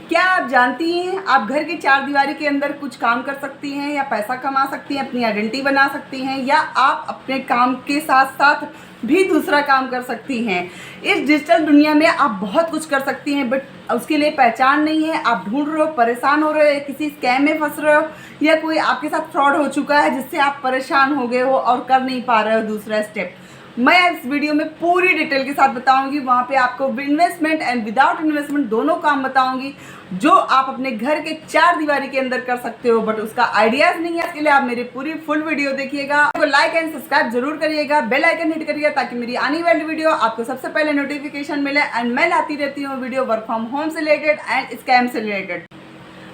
क्या आप जानती हैं आप घर की चार दीवारी के अंदर कुछ काम कर सकती हैं या पैसा कमा सकती हैं, अपनी आइडेंटिटी बना सकती हैं, या आप अपने काम के साथ साथ भी दूसरा काम कर सकती हैं। इस डिजिटल दुनिया में आप बहुत कुछ कर सकती हैं, बट उसके लिए पहचान नहीं है। आप ढूंढ रहे हो, परेशान हो रहे हो, किसी स्कैम में फंस रहे हो, या कोई आपके साथ फ्रॉड हो चुका है जिससे आप परेशान हो गए हो और कर नहीं पा रहे हो दूसरा स्टेप। मैं इस वीडियो में पूरी डिटेल के साथ बताऊंगी। वहाँ पे आपको इन्वेस्टमेंट एंड विदाउट इन्वेस्टमेंट दोनों काम बताऊंगी जो आप अपने घर के चार दीवारी के अंदर कर सकते हो, बट उसका आइडियाज नहीं है। इसके लिए आप मेरी पूरी फुल वीडियो देखिएगा, तो लाइक एंड सब्सक्राइब जरूर करिएगा, बेल आइकन हिट करिएगा ताकि मेरी आने वाली वीडियो आपको सबसे पहले नोटिफिकेशन मिले। एंड मैं लाती रहती हूँ वीडियो वर्क फ्रॉम होम से रिलेटेड एंड स्कैम से रिलेटेड।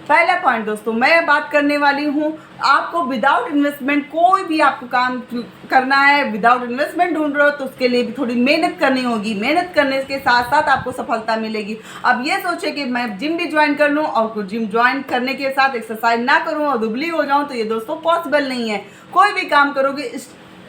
पहला पॉइंट दोस्तों, मैं बात करने वाली हूँ आपको विदाउट इन्वेस्टमेंट कोई भी आपको काम करना है। विदाउट इन्वेस्टमेंट ढूंढ रहे हो तो उसके लिए भी थोड़ी मेहनत करनी होगी। मेहनत करने के साथ साथ आपको सफलता मिलेगी। अब ये सोचे कि मैं जिम भी ज्वाइन कर लूँ और कुछ जिम ज्वाइन करने के साथ एक्सरसाइज ना करूँ और दुबली हो जाऊँ, तो ये दोस्तों पॉसिबल नहीं है। कोई भी काम करोगे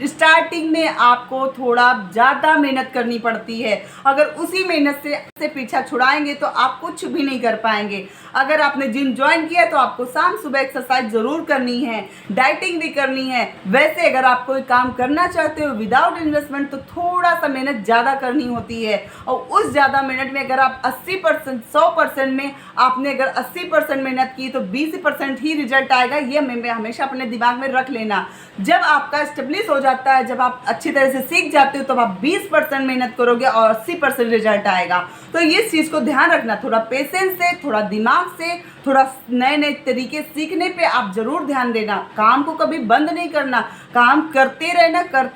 स्टार्टिंग में आपको थोड़ा ज़्यादा मेहनत करनी पड़ती है। अगर उसी मेहनत से पीछा छुड़ाएंगे तो आप कुछ भी नहीं कर पाएंगे। अगर आपने जिम ज्वाइन किया तो आपको शाम सुबह एक्सरसाइज ज़रूर करनी है, डाइटिंग भी करनी है। वैसे अगर आप कोई काम करना चाहते हो विदाउट इन्वेस्टमेंट तो थोड़ा सा मेहनत ज़्यादा करनी होती है। और उस ज़्यादा मेहनत में अगर आप 80% 100% में आपने अगर 80% मेहनत की तो 20% ही रिजल्ट आएगा। ये मैं हमेशा अपने दिमाग में रख लेना। जब आपका एस्टेब्लिश हो जाता है, जब आप अच्छी तरह से सीख जाते हो, तब आप 20% मेहनत करोगे और 80% रिजल्ट आएगा। तो ये चीज़ को ध्यान रखना, थोड़ा पेशेंस से, थोड़ा दिमाग से, थोड़ा नए नए तरीके सीखने पे आप ज़रूर ध्यान देना। काम को कभी बंद नहीं करना, काम करते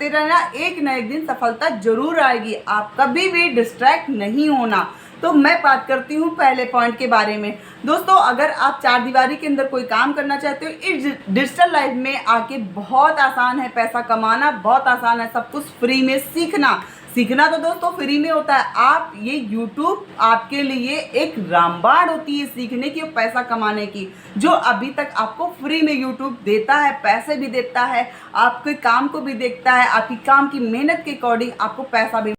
रहना। एक न एक दिन सफलता जरूर आएगी। आप कभी भी डिस्ट्रैक्ट नहीं होना। तो मैं बात करती हूँ पहले पॉइंट के बारे में। दोस्तों, अगर आप चार दीवारी के अंदर कोई काम करना चाहते हो, इस डिजिटल लाइफ में आके बहुत आसान है पैसा कमाना, बहुत आसान है सब कुछ फ्री में सीखना तो दोस्तों फ्री में होता है। आप ये YouTube आपके लिए एक रामबाण होती है सीखने की और पैसा कमाने की, जो अभी तक आपको फ्री में YouTube देता है, पैसे भी देता है, आपके काम को भी देखता है, आपकी काम की मेहनत के अकॉर्डिंग आपको पैसा भी।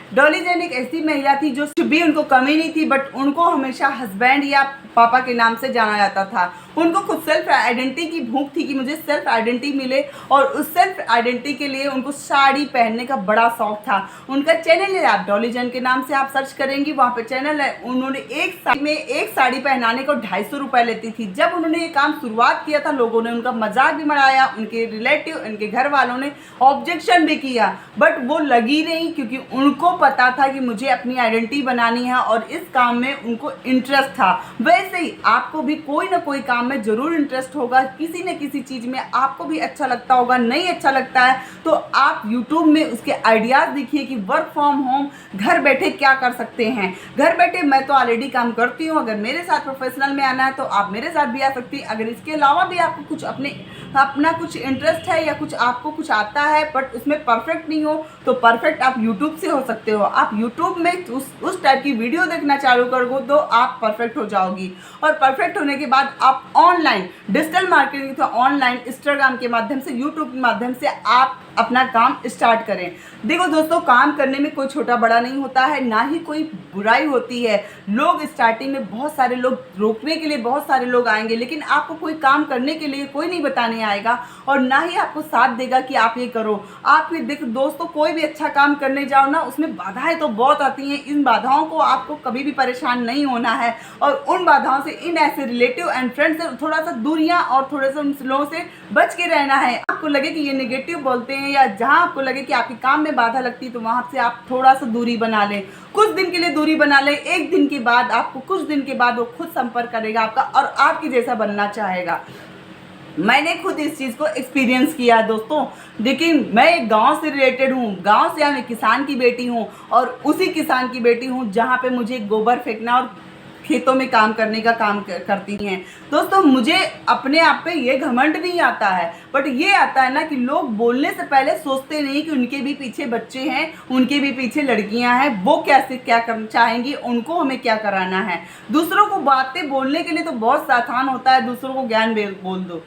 डॉली जैन एक ऐसी महिला थी जो भी उनको कमी नहीं थी, बट उनको हमेशा हस्बैंड या पापा के नाम से जाना जाता था। उनको खुद सेल्फ आइडेंटिटी की भूख थी कि मुझे सेल्फ आइडेंटिटी मिले, और उस सेल्फ आइडेंटिटी के लिए उनको साड़ी पहनने का बड़ा शौक था। उनका चैनल है, आप डॉली जैन के नाम से आप सर्च करेंगी, वहाँ पे चैनल है। उन्होंने एक साड़ी पहनाने को 250 रुपये लेती थी। जब उन्होंने ये काम शुरुआत किया था, लोगों ने उनका मजाक भी बनाया, उनके रिलेटिव, उनके घर वालों ने ऑब्जेक्शन भी किया, बट वो लगी नहीं, क्योंकि उनको पता था कि मुझे अपनी आइडेंटिटी बनानी है और इस काम में उनको इंटरेस्ट था। वैसे ही आपको भी कोई ना कोई काम में जरूर इंटरेस्ट होगा, किसी न किसी चीज में आपको भी अच्छा लगता होगा। नहीं अच्छा लगता है तो आप YouTube में उसके आइडियाज देखिए कि वर्क फ्रॉम होम घर बैठे क्या कर सकते हैं। घर बैठे मैं तो ऑलरेडी काम करती हूँ, अगर मेरे साथ प्रोफेशनल में आना है तो आप मेरे साथ भी आ सकती है। अगर इसके अलावा भी आपको कुछ अपना कुछ इंटरेस्ट है या कुछ आपको कुछ आता है बट उसमें परफेक्ट नहीं हो, तो परफेक्ट आप YouTube से हो सकते हो। आप YouTube में उस टाइप की वीडियो देखना चालू कर दो तो आप परफेक्ट हो जाओगी। और परफेक्ट होने के बाद आप ऑनलाइन डिजिटल मार्केटिंग तो ऑनलाइन इंस्टाग्राम के माध्यम से, यूट्यूब के माध्यम से आप अपना काम स्टार्ट करें। देखो दोस्तों, काम करने में कोई छोटा बड़ा नहीं होता है, ना ही कोई बुराई होती है। लोग स्टार्टिंग में बहुत सारे लोग रोकने के लिए बहुत सारे लोग आएंगे, लेकिन आपको कोई काम करने के लिए कोई नहीं बताने आएगा और ना ही आपको साथ देगा कि आप ये करो। आप ये देखो दोस्तों, कोई भी अच्छा काम करने जाओ ना, उसमें बाधाएं तो बहुत आती हैं। इन बाधाओं को आपको कभी भी परेशान नहीं होना है, और उन बाधाओं से, इन ऐसे रिलेटिव एंड फ्रेंड से थोड़ा सा दूरियां और थोड़े से उन लोगों से बच के रहना है। आपको लगे कि ये नेगेटिव बोलते हैं, या जहां आपको लगे कि आपके काम में बाधा लगती है, तो वहां से आप थोड़ा सा दूरी बना लें। कुछ दिन के लिए दूरी बना लें, एक दिन के बाद आपको, कुछ दिन के बाद वो खुद संपर्क करेगा आपका और आपकी जैसा बनना चाहेगा। मैंने खुद इस चीज़ को एक्सपीरियंस किया दोस्तों। लेकिन मैं एक गांव से रिलेटेड हूँ, गांव से मैं किसान की बेटी हूँ, और उसी किसान की बेटी हूँ जहाँ पे मुझे गोबर फेंकना और खेतों में काम करने का काम करती हैं। दोस्तों, मुझे अपने आप पे ये घमंड नहीं आता है, बट ये आता है ना कि लोग बोलने से पहले सोचते नहीं कि उनके भी पीछे बच्चे हैं, उनके भी पीछे लड़कियां हैं, वो कैसे क्या करना चाहेंगी, उनको हमें क्या कराना है। दूसरों को बातें बोलने के लिए तो बहुत आसान होता है, दूसरों को ज्ञान बोल दो।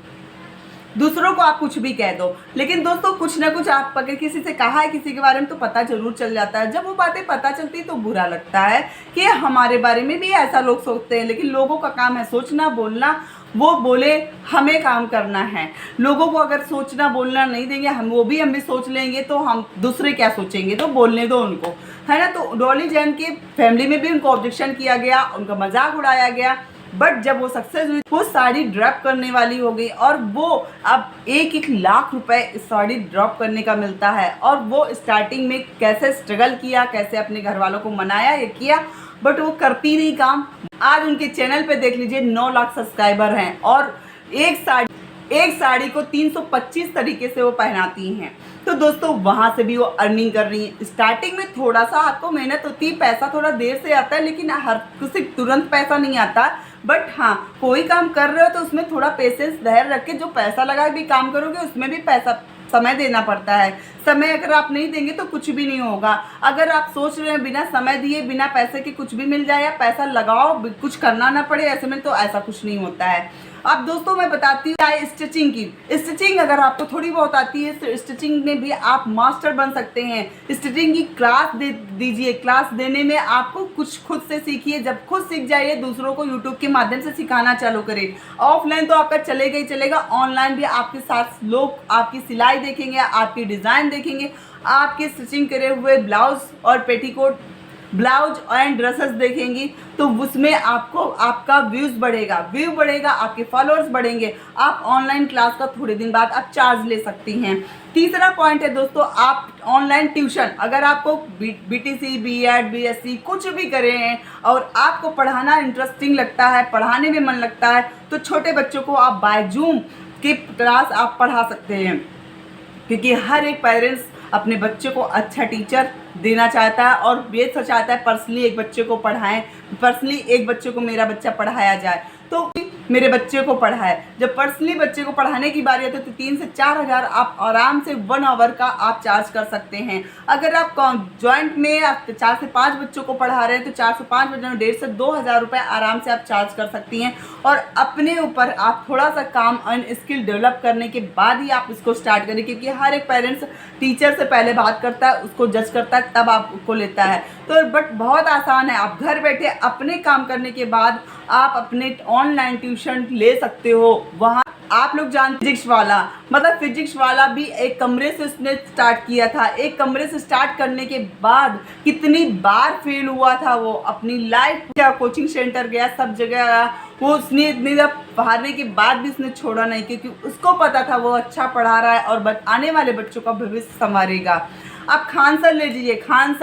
दूसरों को आप कुछ भी कह दो। लेकिन दोस्तों कुछ ना कुछ आप अगर किसी से कहा है किसी के बारे में तो पता ज़रूर चल जाता है। जब वो बातें पता चलती तो बुरा लगता है कि हमारे बारे में भी ऐसा लोग सोचते हैं। लेकिन लोगों का काम है सोचना, बोलना, वो बोले, हमें काम करना है। लोगों को अगर सोचना बोलना नहीं देंगे, हम वो भी हमें सोच लेंगे तो हम दूसरे क्या सोचेंगे, तो बोलने दो उनको, है ना। तो डॉली जैन की फैमिली में भी उनको ऑब्जेक्शन किया गया, उनका मजाक उड़ाया गया। बट जब वो सक्सेस हुई, वो साड़ी ड्रॉप करने वाली हो गई और वो अब 1-1 लाख रुपए साड़ी ड्रॉप करने का मिलता है। और वो स्टार्टिंग में कैसे स्ट्रगल किया, कैसे अपने घर वालों को मनाया, ये किया, बट वो करती नहीं काम। आज उनके चैनल पे देख लीजिए 9 लाख सब्सक्राइबर हैं और एक साड़ी को 325 तरीके से वो पहनाती हैं। तो दोस्तों वहाँ से भी वो अर्निंग कर रही हैं। स्टार्टिंग में थोड़ा सा आपको मेहनत होती है, पैसा थोड़ा देर से आता है, लेकिन हर किसी तुरंत पैसा नहीं आता। बट हाँ, कोई काम कर रहे हो तो उसमें थोड़ा पेशेंस धैर्य रख के जो पैसा लगा भी काम करोगे उसमें भी पैसा समय देना पड़ता है। समय अगर आप नहीं देंगे तो कुछ भी नहीं होगा। अगर आप सोच रहे हैं बिना समय दिए बिना पैसे के कुछ भी मिल जाए या पैसा लगाओ कुछ करना ना पड़े ऐसे में, तो ऐसा कुछ नहीं होता है। अब दोस्तों मैं बताती हूँ स्टिचिंग की। स्टिचिंग अगर आपको थोड़ी बहुत आती है तो स्टिचिंग में भी आप मास्टर बन सकते हैं। स्टिचिंग की क्लास दे दीजिए। क्लास देने में आपको कुछ खुद से सीखिए। जब खुद सीख जाइए दूसरों को यूट्यूब के माध्यम से सिखाना चालू करें। ऑफलाइन तो आपका चलेगा ही चलेगा, ऑनलाइन भी आपके साथ लोग आपकी सिलाई देखेंगे, आपकी डिज़ाइन देखेंगे, आपके स्टिचिंग करे हुए ब्लाउज और पेटीकोट, ब्लाउज एंड ड्रेसेस देखेंगी, तो उसमें आपको आपका व्यूज़ बढ़ेगा, आपके फॉलोअर्स बढ़ेंगे। आप ऑनलाइन क्लास का थोड़े दिन बाद आप चार्ज ले सकती हैं। तीसरा पॉइंट है दोस्तों, आप ऑनलाइन ट्यूशन, अगर आपको बीटीसी, बीएड, बीएससी कुछ भी करे हैं और आपको पढ़ाना इंटरेस्टिंग लगता है, पढ़ाने में मन लगता है, तो छोटे बच्चों को आप बाय जूम की क्लास आप पढ़ा सकते हैं। क्योंकि हर एक पेरेंट्स अपने बच्चे को अच्छा टीचर देना चाहता है और ये चाहता है पर्सनली एक बच्चे को पढ़ाएं, पर्सनली एक बच्चे को मेरा बच्चा पढ़ाया जाए, तो मेरे बच्चे को पढ़ाए। जब पर्सनली बच्चे को पढ़ाने की बारी आती है तो 3 से 4 हज़ार आप आराम से 1 आवर का आप चार्ज कर सकते हैं। अगर आप जॉइंट में आप 4 से 5 बच्चों को पढ़ा रहे हैं तो 4 से 5 बच्चों में 1.5 से 2 हज़ार रुपये आराम से आप चार्ज कर सकती हैं। और अपने ऊपर आप थोड़ा सा काम स्किल डेवलप करने के बाद ही आप इसको स्टार्ट करें, क्योंकि हर एक पेरेंट्स टीचर से पहले बात करता है, उसको जज करता है, तब आप उसको लेता है। तो बट बहुत आसान है, आप घर बैठे अपने काम करने के बाद आप अपने ऑनलाइन ट्यूशन ले सकते हो। वहाँ आप लोग जानते फिजिक्स वाला भी एक कमरे से उसने स्टार्ट किया था। एक कमरे से स्टार्ट करने के बाद कितनी बार फेल हुआ था वो, अपनी लाइफ क्या कोचिंग सेंटर गया, सब जगह गया, वो उसने इतनी हारने के बाद भी उसने छोड़ा नहीं, क्योंकि उसको पता था वो अच्छा पढ़ा रहा है और आने वाले बच्चों का भविष्य संवारेगा। आप खान सर ले लीजिए, खान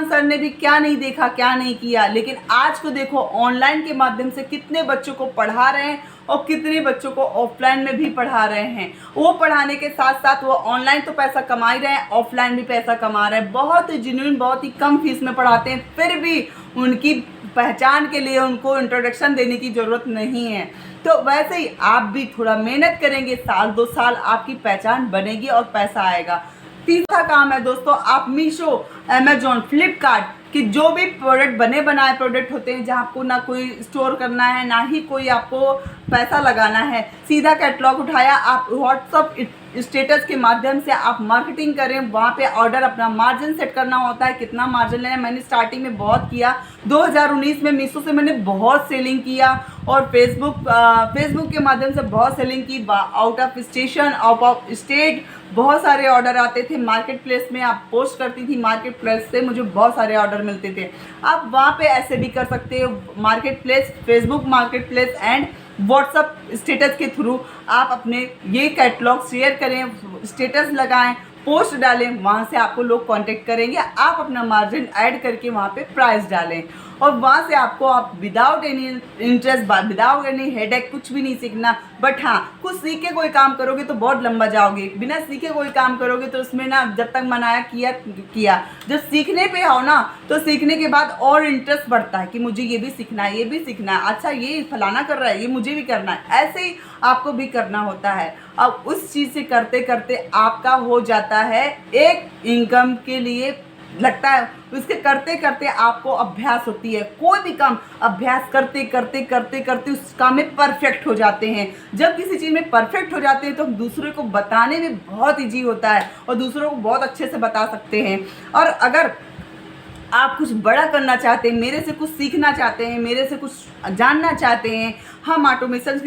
सर ने भी क्या नहीं देखा, क्या नहीं किया, लेकिन आज को देखो ऑनलाइन के माध्यम से कितने बच्चों को पढ़ा रहे हैं और कितने बच्चों को ऑफलाइन में भी पढ़ा रहे हैं। वो पढ़ाने के साथ साथ वो ऑनलाइन तो पैसा कमा ही रहे हैं, ऑफलाइन भी पैसा कमा रहे हैं। बहुत ही जेन्युइन, बहुत ही कम फीस में पढ़ाते हैं, फिर भी उनकी पहचान के लिए उनको इंट्रोडक्शन देने की ज़रूरत नहीं है। तो वैसे ही आप भी थोड़ा मेहनत करेंगे, 1-2 साल आपकी पहचान बनेगी और पैसा आएगा। तीसरा काम है दोस्तों, आप मीशो, अमेजोन, फ्लिपकार्ट कि जो भी प्रोडक्ट बने बनाए प्रोडक्ट होते हैं जहाँ आपको ना कोई स्टोर करना है ना ही कोई आपको पैसा लगाना है, सीधा कैटलॉग उठाया, आप व्हाट्सअप स्टेटस के माध्यम से आप मार्केटिंग करें। वहाँ पे ऑर्डर अपना मार्जिन सेट करना होता है, कितना मार्जिन लेना है। मैंने स्टार्टिंग में बहुत किया, 2019 में मीशो से मैंने बहुत सेलिंग किया और फेसबुक के माध्यम से बहुत सेलिंग की। Out of station, out of state बहुत सारे ऑर्डर आते थे। मार्केट प्लेस में आप पोस्ट करती थी, मार्केट प्लेस से मुझे बहुत सारे ऑर्डर मिलते थे। आप वहाँ पे ऐसे भी कर सकते हो, market place, Facebook market place and WhatsApp status के थ्रू आप अपने ये कैटलॉग शेयर करें, स्टेटस लगाएं, पोस्ट डालें, वहाँ से आपको लोग कांटेक्ट करेंगे। आप अपना मार्जिन ऐड करके वहाँ पे प्राइस डालें और वहाँ से आपको आप without any interest, without any headache कुछ भी नहीं सीखना। बट हाँ, कुछ सीख के कोई काम करोगे तो बहुत लंबा जाओगे, बिना सीखे कोई काम करोगे तो उसमें ना जब तक मन आया किया। जब सीखने पे आओ ना तो सीखने के बाद और इंटरेस्ट बढ़ता है कि मुझे ये भी सीखना है, ये भी सीखना है, अच्छा ये फलाना कर रहा है, ये मुझे भी करना है। ऐसे ही आपको भी करना होता है। अब उस चीज़ से करते करते आपका हो जाता है एक इनकम के लिए लगता है उसके करते करते आपको अभ्यास होती है। कोई भी काम अभ्यास करते करते करते करते उस काम में परफेक्ट हो जाते हैं। जब किसी चीज़ में परफेक्ट हो जाते हैं तो हम दूसरे को बताने में बहुत ईजी होता है और दूसरों को बहुत अच्छे से बता सकते हैं। और अगर आप कुछ बड़ा करना चाहते हैं, मेरे से कुछ सीखना चाहते हैं, मेरे से कुछ जानना चाहते हैं, हम ऑटोमेशन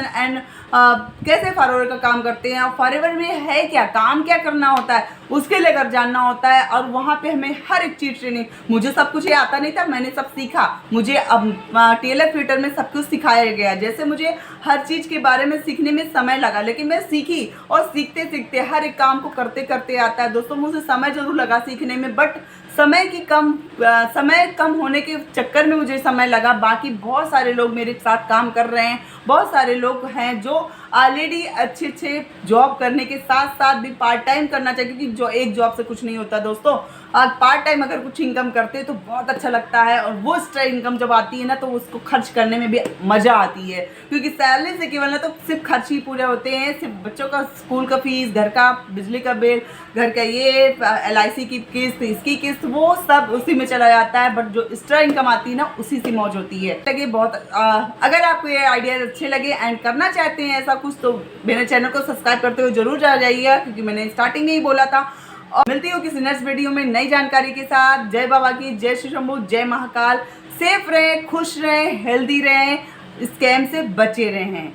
एंड कैसे फॉरवर्ड का काम करते हैं और फॉरवर्ड में है क्या, काम क्या करना होता है, उसके लिए अगर जानना होता है। और वहाँ पे हमें हर एक चीज़ ट्रेनिंग, मुझे सब कुछ ये आता नहीं था, मैंने सब सीखा। मुझे अब टेलर फिटर में सब कुछ सिखाया गया। जैसे मुझे हर चीज़ के बारे में सीखने में समय लगा, लेकिन मैं सीखी और सीखते सीखते हर एक काम को करते करते आता है। दोस्तों मुझे समय ज़रूर लगा सीखने में, बट समय कम होने के चक्कर में मुझे समय लगा। बाकी बहुत सारे लोग मेरे साथ काम कर रहे हैं, बहुत सारे लोग हैं जो ऑलरेडी अच्छे अच्छे जॉब करने के साथ साथ भी पार्ट टाइम करना चाहिए, क्योंकि जो एक जॉब से कुछ नहीं होता दोस्तों। पार्ट टाइम अगर कुछ इनकम करते हैं तो बहुत अच्छा लगता है, और वो एक्स्ट्रा इनकम जब आती है ना तो उसको खर्च करने में भी मज़ा आती है। क्योंकि सैलरी से केवल ना तो सिर्फ खर्च ही पूरे होते हैं, सिर्फ बच्चों का स्कूल का फीस, घर का बिजली का बिल, घर का ये LIC की किस्त, इसकी किस्त, वो सब उसी में चला जाता है। बट जो एक्स्ट्रा इनकम आती है ना उसी से मौज होती है। लगे बहुत अगर आपको ये आइडियाज अच्छे लगे एंड करना चाहते हैं ऐसा कुछ, तो मेरे चैनल को सब्सक्राइब करते हुए जरूर जा जाइएगा, क्योंकि मैंने स्टार्टिंग में ही बोला था। और मिलती हूँ किसी नेक्स्ट वीडियो में नई जानकारी के साथ। जय बाबा की, जय श्री शंभू, जय महाकाल। सेफ रहें, खुश रहें, हेल्दी रहें, स्कैम से बचे रहें।